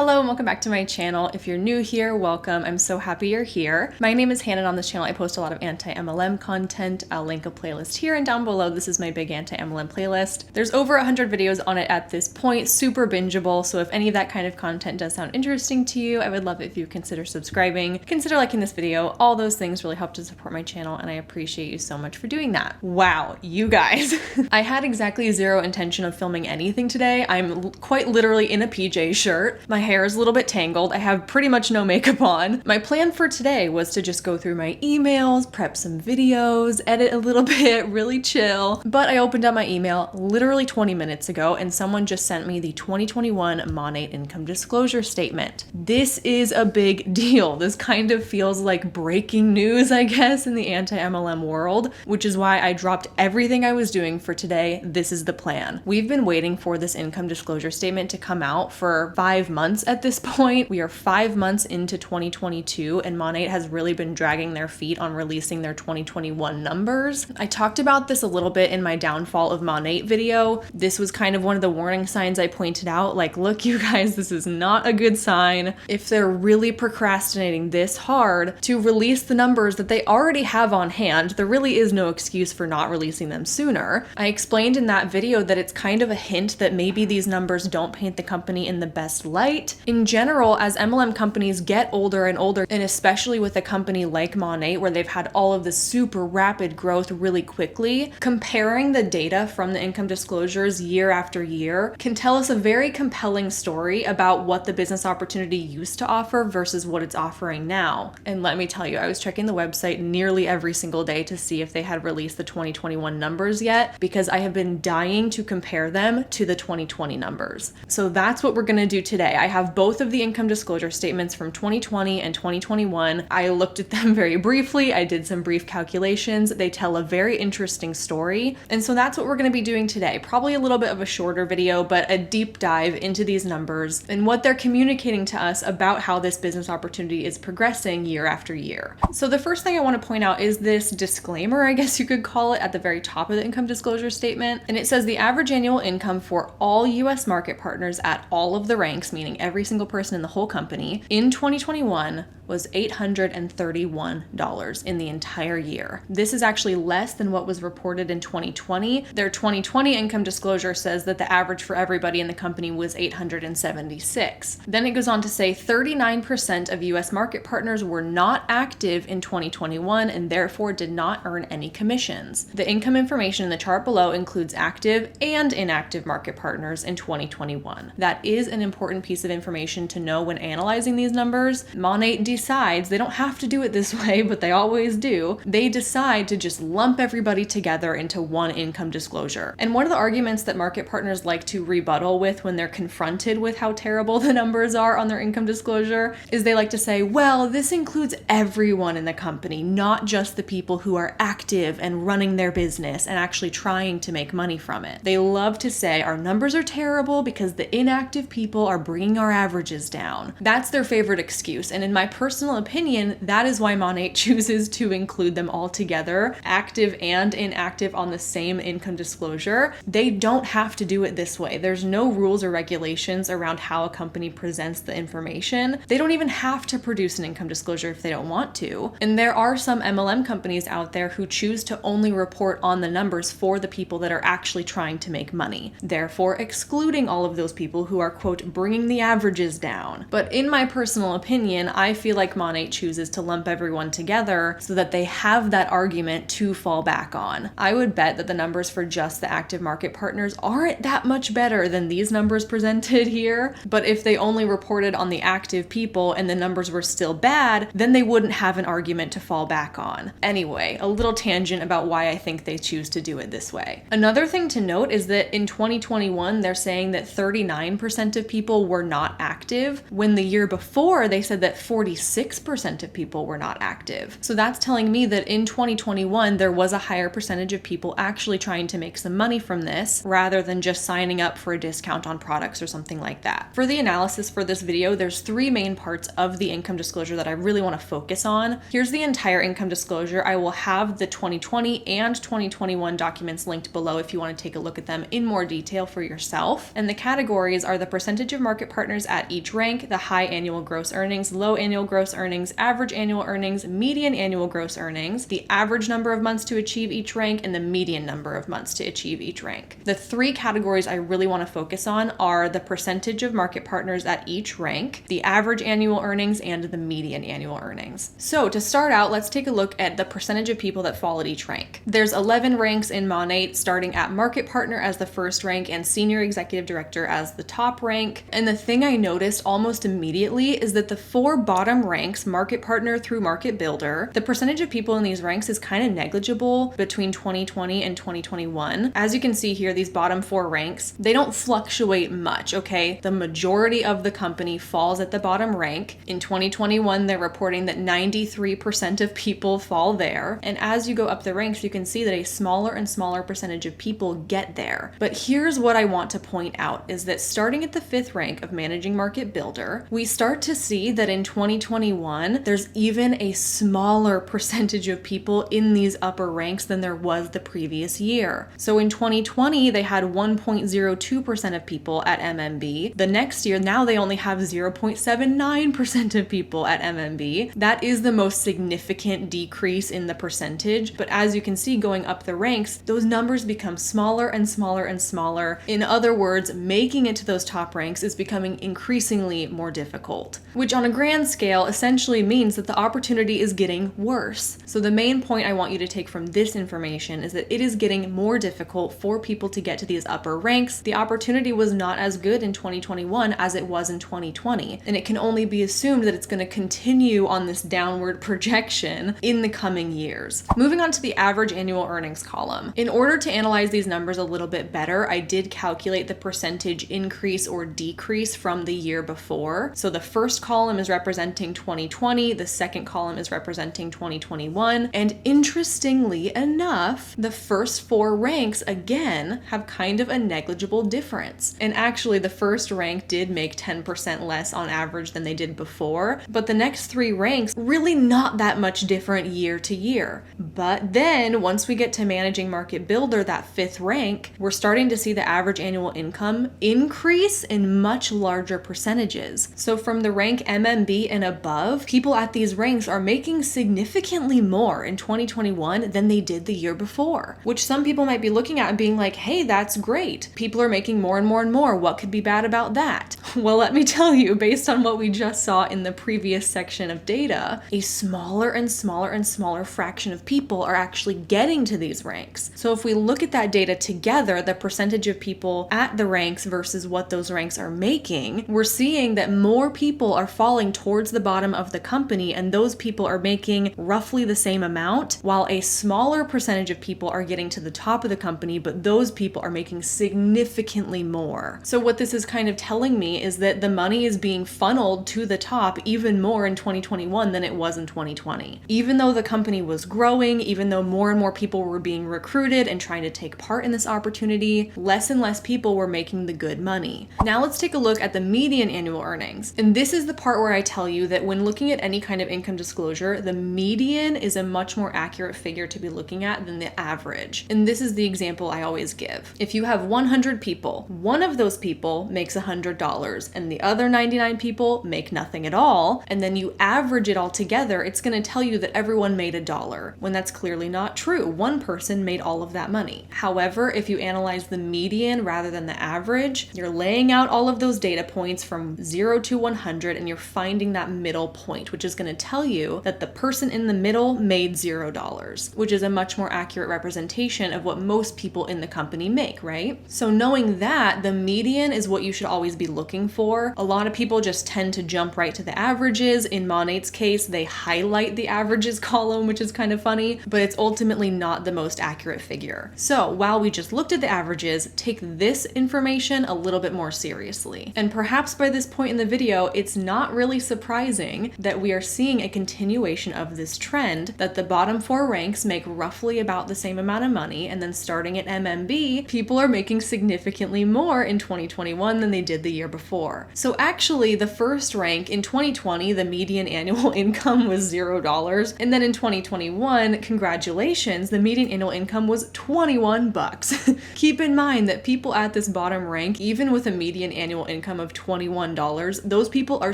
Hello and welcome back to my channel. If you're new here, welcome. I'm so happy you're here. My name is Hannah, and on this channel I post a lot of anti-MLM content. I'll link a playlist here and down below. This is my big anti-MLM playlist. There's over 100 videos on it at this point, super bingeable, so if any of that kind of content does sound interesting to you, I would love it if you consider subscribing, consider liking this video. All those things really help to support my channel, and I appreciate you so much for doing that. Wow, you guys. I had exactly zero intention of filming anything today. I'm quite literally in a PJ shirt. My hair is a little bit tangled. I have pretty much no makeup on. My plan for today was to just go through my emails, prep some videos, edit a little bit, really chill. But I opened up my email literally 20 minutes ago and someone just sent me the 2021 MONAT income disclosure statement. This is a big deal. This kind of feels like breaking news, I guess, in the anti-MLM world, which is why I dropped everything I was doing for today. This is the plan. We've been waiting for this income disclosure statement to come out for 5 months at this point. We are 5 months into 2022 and MONAT has really been dragging their feet on releasing their 2021 numbers. I talked about this a little bit in my downfall of MONAT video. This was kind of one of the warning signs I pointed out, like, look, you guys, this is not a good sign. If they're really procrastinating this hard to release the numbers that they already have on hand, there really is no excuse for not releasing them sooner. I explained in that video that it's kind of a hint that maybe these numbers don't paint the company in the best light. In general, as MLM companies get older and older, and especially with a company like MONAT where they've had all of this super rapid growth really quickly, comparing the data from the income disclosures year after year can tell us a very compelling story about what the business opportunity used to offer versus what it's offering now. And let me tell you, I was checking the website nearly every single day to see if they had released the 2021 numbers yet, because I have been dying to compare them to the 2020 numbers. So that's what we're gonna do today. I have both of the income disclosure statements from 2020 and 2021. I looked at them very briefly. I did some brief calculations. They tell a very interesting story. And so that's what we're going to be doing today. Probably a little bit of a shorter video, but a deep dive into these numbers and what they're communicating to us about how this business opportunity is progressing year after year. So the first thing I want to point out is this disclaimer, I guess you could call it, at the very top of the income disclosure statement. And it says the average annual income for all US market partners at all of the ranks, meaning every single person in the whole company, in 2021 was $831 in the entire year. This is actually less than what was reported in 2020. Their 2020 income disclosure says that the average for everybody in the company was $876. Then it goes on to say 39% of US market partners were not active in 2021 and therefore did not earn any commissions. The income information in the chart below includes active and inactive market partners in 2021. That is an important piece of information to know when analyzing these numbers. MONAT decides, they don't have to do it this way, but they always do, they decide to just lump everybody together into one income disclosure. And one of the arguments that market partners like to rebuttal with when they're confronted with how terrible the numbers are on their income disclosure is they like to say, well, this includes everyone in the company, not just the people who are active and running their business and actually trying to make money from it. They love to say our numbers are terrible because the inactive people are bringing our averages down. That's their favorite excuse, and in my personal opinion, that is why MONAT chooses to include them all together, active and inactive, on the same income disclosure. They don't have to do it this way. There's no rules or regulations around how a company presents the information. They don't even have to produce an income disclosure if they don't want to. And there are some MLM companies out there who choose to only report on the numbers for the people that are actually trying to make money, therefore excluding all of those people who are, quote, bringing the averages down. But in my personal opinion, I feel like MONAT chooses to lump everyone together so that they have that argument to fall back on. I would bet that the numbers for just the active market partners aren't that much better than these numbers presented here, but if they only reported on the active people and the numbers were still bad, then they wouldn't have an argument to fall back on. Anyway, a little tangent about why I think they choose to do it this way. Another thing to note is that in 2021, they're saying that 39% of people were not active, when the year before they said that 46% of people were not active. So that's telling me that in 2021, there was a higher percentage of people actually trying to make some money from this, rather than just signing up for a discount on products or something like that. For the analysis for this video, there's 3 main parts of the income disclosure that I really want to focus on. Here's the entire income disclosure. I will have the 2020 and 2021 documents linked below if you want to take a look at them in more detail for yourself. And the categories are the percentage of market partners partners at each rank, the high annual gross earnings, low annual gross earnings, average annual earnings, median annual gross earnings, the average number of months to achieve each rank, and the median number of months to achieve each rank. The three categories I really want to focus on are the percentage of market partners at each rank, the average annual earnings, and the median annual earnings. So to start out, let's take a look at the percentage of people that fall at each rank. There's 11 ranks in MONAT, starting at market partner as the first rank and senior executive director as the top rank. And the thing I noticed almost immediately is that the four bottom ranks, market partner through market builder, the percentage of people in these ranks is kind of negligible between 2020 and 2021. As you can see here, these bottom four ranks, they don't fluctuate much, okay? The majority of the company falls at the bottom rank. In 2021, they're reporting that 93% of people fall there. And as you go up the ranks, you can see that a smaller and smaller percentage of people get there. But here's what I want to point out is that starting at the fifth rank of managing market builder, we start to see that in 2021, there's even a smaller percentage of people in these upper ranks than there was the previous year. So in 2020, they had 1.02% of people at MMB. The next year, now they only have 0.79% of people at MMB. That is the most significant decrease in the percentage. But as you can see, going up the ranks, those numbers become smaller and smaller and smaller. In other words, making it to those top ranks is becoming increasingly more difficult, which on a grand scale essentially means that the opportunity is getting worse. So the main point I want you to take from this information is that it is getting more difficult for people to get to these upper ranks. The opportunity was not as good in 2021 as it was in 2020, and it can only be assumed that it's going to continue on this downward projection in the coming years. Moving on to the average annual earnings column. In order to analyze these numbers a little bit better, I did calculate the percentage increase or decrease from the year before. So the first column is representing 2020, the second column is representing 2021, and interestingly enough, the first four ranks again have kind of a negligible difference. And actually the first rank did make 10% less on average than they did before, but the next three ranks really not that much different year to year. But then once we get to managing market builder, that fifth rank, we're starting to see the average annual income increase in much larger percentages. So from the rank MMB and above, people at these ranks are making significantly more in 2021 than they did the year before, which some people might be looking at and being like, hey, that's great. People are making more and more and more. What could be bad about that? Well, let me tell you, based on what we just saw in the previous section of data, a smaller and smaller and smaller fraction of people are actually getting to these ranks. So if we look at that data together, the percentage of people at the ranks versus what those ranks are making, we're seeing that more people are falling towards the bottom of the company, and those people are making roughly the same amount, while a smaller percentage of people are getting to the top of the company, but those people are making significantly more. So what this is kind of telling me is that the money is being funneled to the top even more in 2021 than it was in 2020. Even though the company was growing, even though more and more people were being recruited and trying to take part in this opportunity, less and less people were making the good money. Now let's take a look at the median annual earnings. And this is the part where I tell you that when looking at any kind of income disclosure, the median is a much more accurate figure to be looking at than the average. And this is the example I always give. If you have 100 people, one of those people makes $100 and the other 99 people make nothing at all, and then you average it all together, it's going to tell you that everyone made $1, when that's clearly not true. One person made all of that money. However, if you analyze the median rather than the average, you're laying out all of those data points from 0 to 100 and you're finding that middle point, which is going to tell you that the person in the middle made $0, which is a much more accurate representation of what most people in the company make, right? So knowing that, the median is what you should always be looking for. A lot of people just tend to jump right to the averages. In MONAT's case, they highlight the averages column, which is kind of funny, but it's ultimately not the most accurate figure. So while we just looked at the averages, take this information a little bit more seriously. And perhaps by this point in the video, it's not really surprising that we are seeing a continuation of this trend, that the bottom four ranks make roughly about the same amount of money, and then starting at MMB, people are making significantly more in 2021 than they did the year before. So actually, the first rank in 2020, the median annual income was $0, and then in 2021, congratulations, the median annual income was $21. Keep in mind that people at this bottom rank, even with a median annual income income of $21, those people are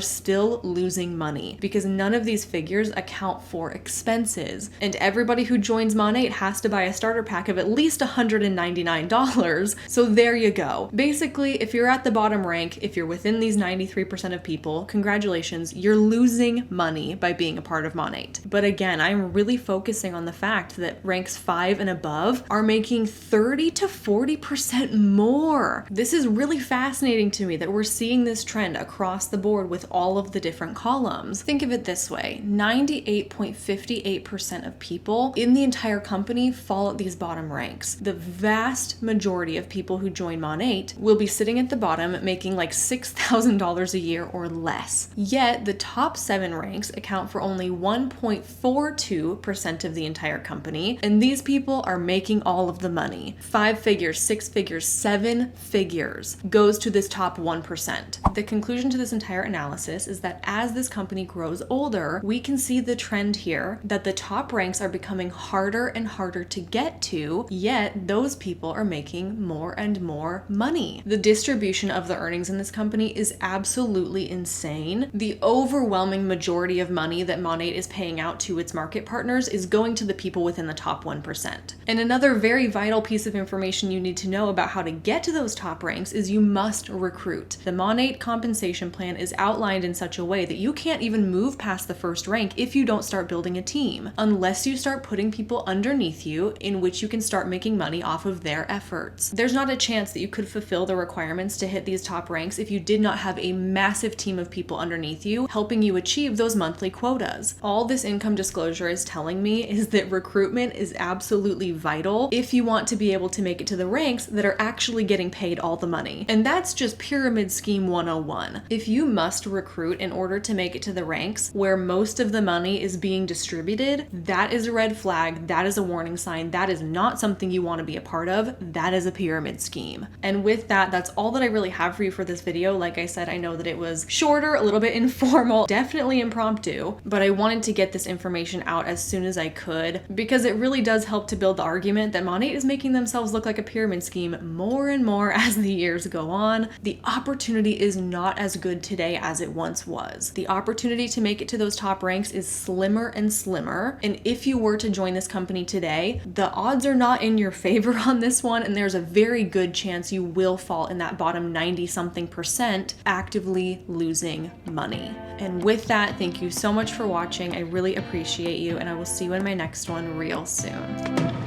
still losing money because none of these figures account for expenses. And everybody who joins MONAT has to buy a starter pack of at least $199. So there you go. Basically, if you're at the bottom rank, if you're within these 93% of people, congratulations, you're losing money by being a part of MONAT. But again, I'm really focusing on the fact that ranks 5 and above are making 30 to 40% more. This is really fascinating to me that we're seeing this trend across the board with all of the different columns. Think of it this way, 98.58% of people in the entire company fall at these bottom ranks. The vast majority of people who join MONAT will be sitting at the bottom making like $6,000 a year or less. Yet the top 7 ranks account for only 1.42% of the entire company, and these people are making all of the money. 5 figures, 6 figures, 7 figures goes to this top 1%. The conclusion to this entire analysis is that as this company grows older, we can see the trend here that the top ranks are becoming harder and harder to get to, yet those people are making more and more money. The distribution of the earnings in this company is absolutely insane. The overwhelming majority of money that MONAT is paying out to its market partners is going to the people within the top 1%. And another very vital piece of information you need to know about how to get to those top ranks is you must recruit. The MONAT compensation plan is outlined in such a way that you can't even move past the first rank if you don't start building a team, unless you start putting people underneath you in which you can start making money off of their efforts. There's not a chance that you could fulfill the requirements to hit these top ranks if you did not have a massive team of people underneath you helping you achieve those monthly quotas. All this income disclosure is telling me is that recruitment is absolutely vital if you want to be able to make it to the ranks that are actually getting paid all the money. And that's just pyramid scheme 101. If you must recruit in order to make it to the ranks where most of the money is being distributed, that is a red flag, that is a warning sign, that is not something you want to be a part of, that is a pyramid scheme. And with that, that's all that I really have for you for this video. Like I said, I know that it was shorter, a little bit informal, definitely impromptu, but I wanted to get this information out as soon as I could because it really does help to build the argument that MONAT is making themselves look like a pyramid scheme more and more as the years go on. The opportunity is not as good today as it once was. The opportunity to make it to those top ranks is slimmer and slimmer, and if you were to join this company today, the odds are not in your favor on this one, and there's a very good chance you will fall in that bottom 90-something% actively losing money. And with that, thank you so much for watching. I really appreciate you, and I will see you in my next one real soon.